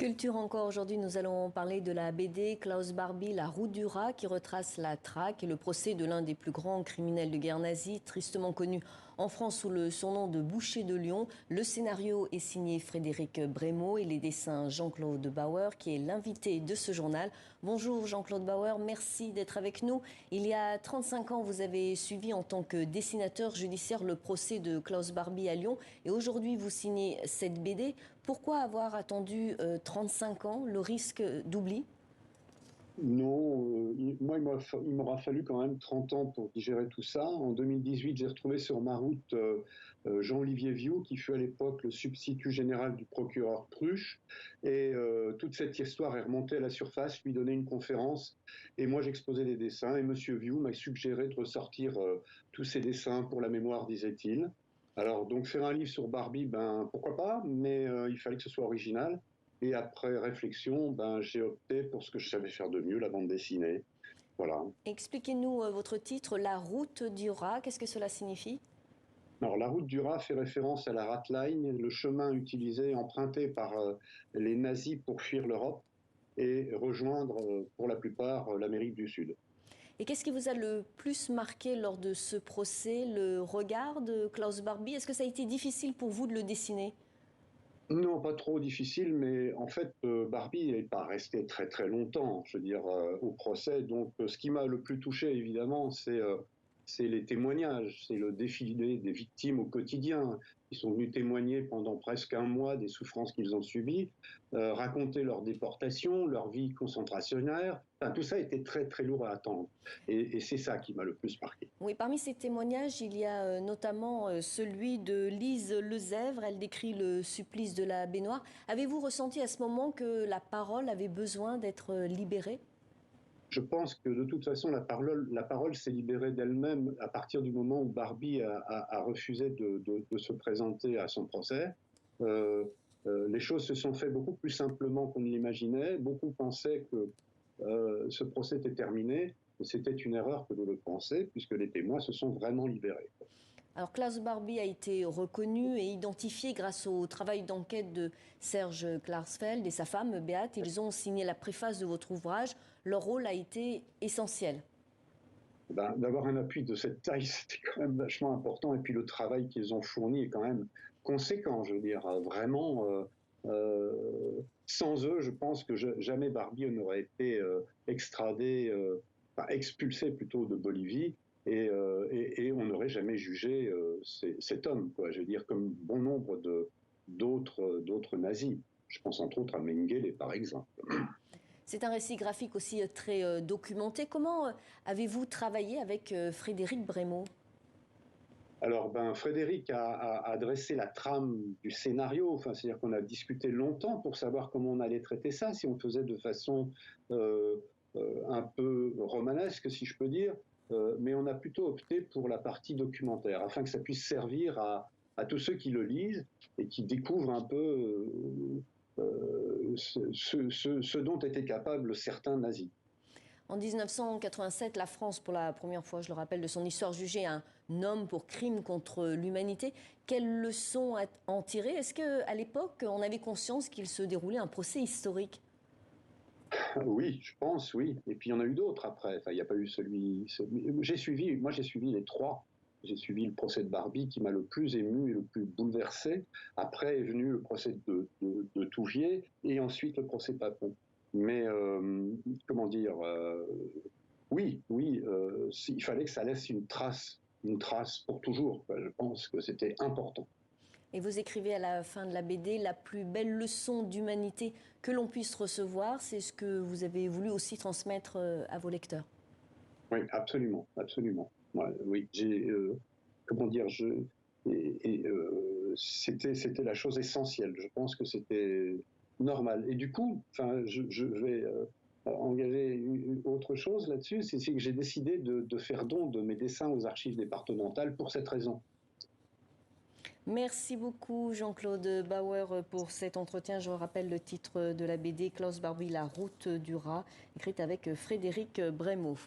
Culture encore aujourd'hui, nous allons parler de la BD Klaus Barbie, La Route du Rat, qui retrace la traque et le procès de l'un des plus grands criminels de guerre nazie, tristement connu en France sous le surnom de Boucher de Lyon. Le scénario est signé Frédéric Brémaux et les dessins Jean-Claude Bauer, qui est l'invité de ce journal. Bonjour Jean-Claude Bauer, merci d'être avec nous. Il y a 35 ans, vous avez suivi en tant que dessinateur judiciaire le procès de Klaus Barbie à Lyon et aujourd'hui vous signez cette BD. Pourquoi avoir attendu 35 ans, le risque d'oubli? Non, moi, il m'aura fallu quand même 30 ans pour digérer tout ça. En 2018, j'ai retrouvé sur ma route Jean-Olivier Viaud, qui fut à l'époque le substitut général du procureur Pruche. Et toute cette histoire est remontée à la surface, je lui donnais une conférence, et moi j'exposais des dessins, et Monsieur Viaud m'a suggéré de ressortir tous ces dessins pour la mémoire, disait-il. Alors, donc faire un livre sur Barbie, ben pourquoi pas, mais il fallait que ce soit original. Et après réflexion, ben, j'ai opté pour ce que je savais faire de mieux, la bande dessinée. Voilà. Expliquez-nous votre titre, La Route du Rat. Qu'est-ce que cela signifie? Alors, la route du Rat fait référence à la Ratline, le chemin utilisé, emprunté par les nazis pour fuir l'Europe et rejoindre, pour la plupart, l'Amérique du Sud. Et qu'est-ce qui vous a le plus marqué lors de ce procès? Le regard de Klaus Barbie? Est-ce que ça a été difficile pour vous de le dessiner? Non, pas trop difficile, mais en fait, Barbie n'est pas resté très très longtemps, je veux dire, au procès. Donc, ce qui m'a le plus touché, évidemment, c'est les témoignages, c'est le défilé des victimes au quotidien. Ils sont venus témoigner pendant presque un mois des souffrances qu'ils ont subies, raconter leur déportation, leur vie concentrationnaire. Enfin, tout ça était très très lourd à attendre. Et c'est ça qui m'a le plus marqué. Oui, parmi ces témoignages, il y a notamment celui de Lise Lezèvre. Elle décrit le supplice de la baignoire. Avez-vous ressenti à ce moment que la parole avait besoin d'être libérée? Je pense que de toute façon, la parole s'est libérée d'elle-même à partir du moment où Barbie a refusé de se présenter à son procès. Euh, les choses se sont faites beaucoup plus simplement qu'on ne l'imaginait. Beaucoup pensaient que ce procès était terminé. C'était une erreur que de le penser, puisque les témoins se sont vraiment libérés. Alors Klaus Barbie a été reconnu et identifié grâce au travail d'enquête de Serge Klarsfeld et sa femme Beate. Ils ont signé la préface de votre ouvrage. Leur rôle a été essentiel. Ben, d'avoir un appui de cette taille, c'était quand même vachement important. Et puis le travail qu'ils ont fourni est quand même conséquent, je veux dire, vraiment. Sans eux, je pense que jamais Barbie n'aurait été extradé, enfin, expulsé plutôt de Bolivie, et on n'aurait jamais jugé cet homme, quoi. Je veux dire, comme bon nombre d'autres nazis. Je pense entre autres à Mengele, par exemple. C'est un récit graphique aussi très documenté. Comment avez-vous travaillé avec Frédéric Brémaux? Alors, ben, Frédéric a dressé la trame du scénario, enfin, c'est-à-dire qu'on a discuté longtemps pour savoir comment on allait traiter ça, si on faisait de façon euh, un peu romanesque, si je peux dire, mais on a plutôt opté pour la partie documentaire, afin que ça puisse servir à tous ceux qui le lisent et qui découvrent un peu ce dont étaient capables certains nazis. En 1987, la France, pour la première fois, je le rappelle, de son histoire, jugeait un homme pour crime contre l'humanité. Quelles leçons en tirer? Est-ce qu'à l'époque, on avait conscience qu'il se déroulait un procès historique? Oui, je pense, oui. Et puis il y en a eu d'autres après. Enfin, il n'y a pas eu j'ai suivi les trois. J'ai suivi le procès de Barbie qui m'a le plus ému et le plus bouleversé. Après est venu le procès de Touvier et ensuite le procès Papon. Mais comment dire, oui, oui, il fallait que ça laisse une trace pour toujours. Je pense que c'était important. Et vous écrivez à la fin de la BD, la plus belle leçon d'humanité que l'on puisse recevoir, c'est ce que vous avez voulu aussi transmettre à vos lecteurs. Oui, absolument, absolument. Ouais, oui, j'ai, comment dire, c'était la chose essentielle. Je pense que c'était normal. Et du coup, enfin, je vais engager autre chose là-dessus, c'est que j'ai décidé de faire don de mes dessins aux archives départementales pour cette raison. Merci beaucoup Jean-Claude Bauer pour cet entretien. Je rappelle le titre de la BD Klaus Barbie, La Route du Rat, écrite avec Frédéric Brémaux.